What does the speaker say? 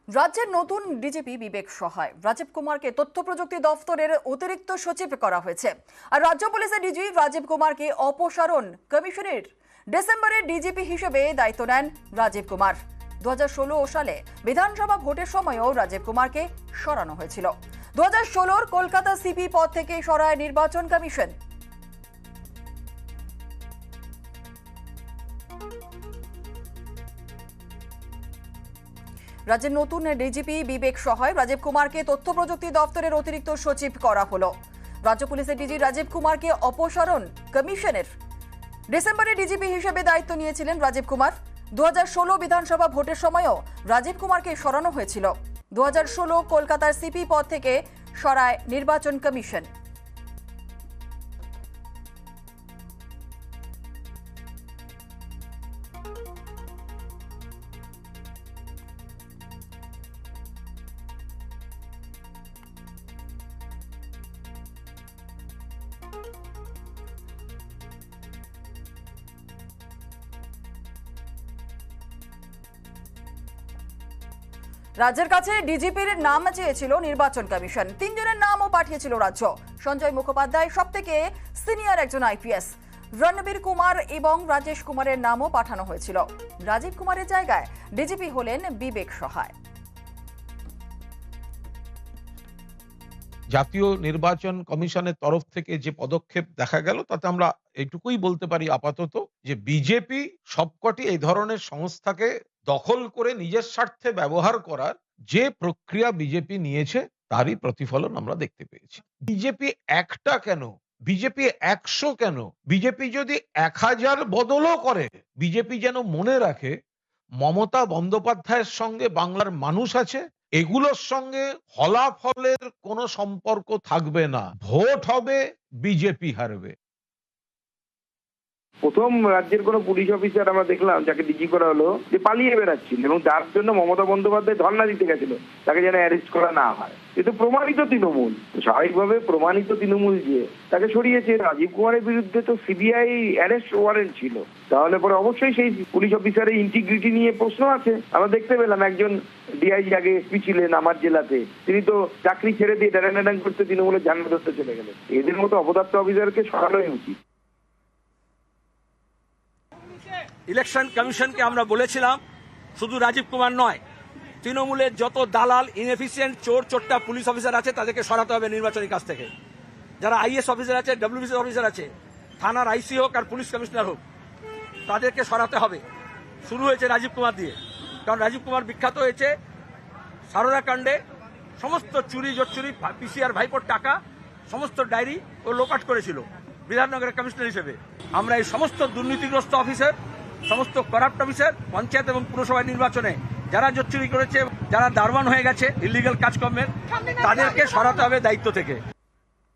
রাজ্যের নতুন ডিজিপি বিবেক সহায় রাজীব কুমারকে তথ্য প্রযুক্তি দফতরের অতিরিক্ত সচিব করা হয়েছে। আর রাজ্য পুলিশের ডিজি রাজীব কুমারকে অপসারণ কমিশনের ডিসেম্বরে ডিজিপি হিসেবে দায়িত্ব নেন রাজীব কুমার। 2016 সালে বিধানসভা ভোটের সময়ও রাজীব কুমারকে সরানো হয়েছিল। 2016 কলকাতা সিপি পদ থেকে সরায় নির্বাচন কমিশন। রাজ্যের নতুন ডিজিপি বিবেক সহায় রাজীব কুমারকে তথ্য প্রযুক্তি দপ্তরের অতিরিক্ত সচিব করা হলো। রাজ্য পুলিশের ডিজি রাজীব কুমারকে অপসারণ কমিশনের ডিসেম্বরে ডিজিপি হিসেবে দায়িত্ব নিয়েছিলেন রাজীব কুমার। 2016 বিধানসভা ভোটের সময়ও রাজীব কুমারকে সরানো হয়েছিল। 2016 কলকাতার সিপি পদ থেকে সরায় নির্বাচন কমিশন। রাজ্যের কাছে ডিজিপির নাম চেয়েছিল নির্বাচন কমিশন। 3 জনের নামও পাঠিয়েছিল রাজ্য। সঞ্জয় মুখোপাধ্যায় সবথেকে সিনিয়র একজন আইপিএস, রণবীর কুমার এবং রাজেশ কুমারের নামও পাঠানো হয়েছিল। রাজীব কুমারের জায়গায় ডিজিপি হলেন বিবেক সহায়। জাতীয় নির্বাচন কমিশনের তরফ থেকে যে পদক্ষেপ দেখা গেল তাতে আমরা এইটুকুই বলতে পারি আপাতত যে বিজেপি সবকটি এই ধরনের সংস্থাকে দখল করে নিজের স্বার্থে ব্যবহার করার যে প্রক্রিয়া বিজেপি নিয়েছে তারই প্রতিফলন আমরা দেখতে পেয়েছি। বিজেপি একটা কেন, বিজেপি 100 কেন, বিজেপি যদি 1000 বদলও করে, বিজেপি যেন মনে রাখে মমতা বন্দ্যোপাধ্যায়ের সঙ্গে বাংলার মানুষ আছে। এগুলোর সঙ্গে ফলাফলের কোনো সম্পর্ক থাকবে না। ভোট হবে, বিজেপি হারবে। প্রথম রাজ্যের কোন পুলিশ অফিসার আমরা দেখলাম যাকে ডিজি করা হলো যে পালিয়ে বেড়াচ্ছিল এবং যার জন্য মমতা বন্দ্যোপাধ্যায় ধর্ণা দিতে গেছিল তাকে যেন অ্যারেস্ট করা না হয়। কিন্তু প্রমাণিত তৃণমূল, স্বাভাবিকভাবে প্রমাণিত তৃণমূল যে তাকে সরিয়েছে। রাজীব কুমারের বিরুদ্ধে তো সিবিআই অ্যারেস্ট ওয়ারেন্ট ছিল, তাহলে পরে অবশ্যই সেই পুলিশ অফিসারের ইন্টিগ্রিটি নিয়ে প্রশ্ন আছে। আমরা দেখতে পেলাম একজন ডিআইজি আগে এসপি ছিলেন আমার জেলাতে, তিনি তো চাকরি ছেড়ে দিয়ে ড্যাং করতে তৃণমূলের ঝান্ডা ধরতে চলে গেলেন। এদের মতো অপদার্থ অফিসারকে সরানোই উচিত। ইলেকশন কমিশনকে আমরা বলেছিলাম শুধু রাজীব কুমার নয়, তৃণমূলের যত দালাল, ইনএফিসিয়েন্ট, চোর চোট্টা পুলিশ অফিসার আছে তাদেরকে সরাতে হবে নির্বাচনী কাজ থেকে। যারা আইএস অফিসার আছে, ডব্লিউবিসি অফিসার আছে, থানার আইসি হোক আর পুলিশ কমিশনার হোক, তাদেরকে সরাতে হবে। শুরু হয়েছে রাজীব কুমার দিয়ে, কারণ রাজীব কুমার বিখ্যাত হয়েছে সারদা কাণ্ডে সমস্ত চুরি জোচ্চুরি, পিসিআর ভাইপোর টাকা, সমস্ত ডায়েরি ও লোপাট করেছিল বিধাননগরের কমিশনার হিসেবে। আমরা এই সমস্ত দুর্নীতিগ্রস্ত অফিসার, সমস্ত করাপ্ট অফিসার পঞ্চায়েত এবং পুরসভা নির্বাচনে যারা জোচ্চুরি করেছে, যারা দারোয়ান হয়ে গেছে ইলিগাল কাজকর্মের, তাদেরকে সরাতে হবে দায়িত্ব থেকে।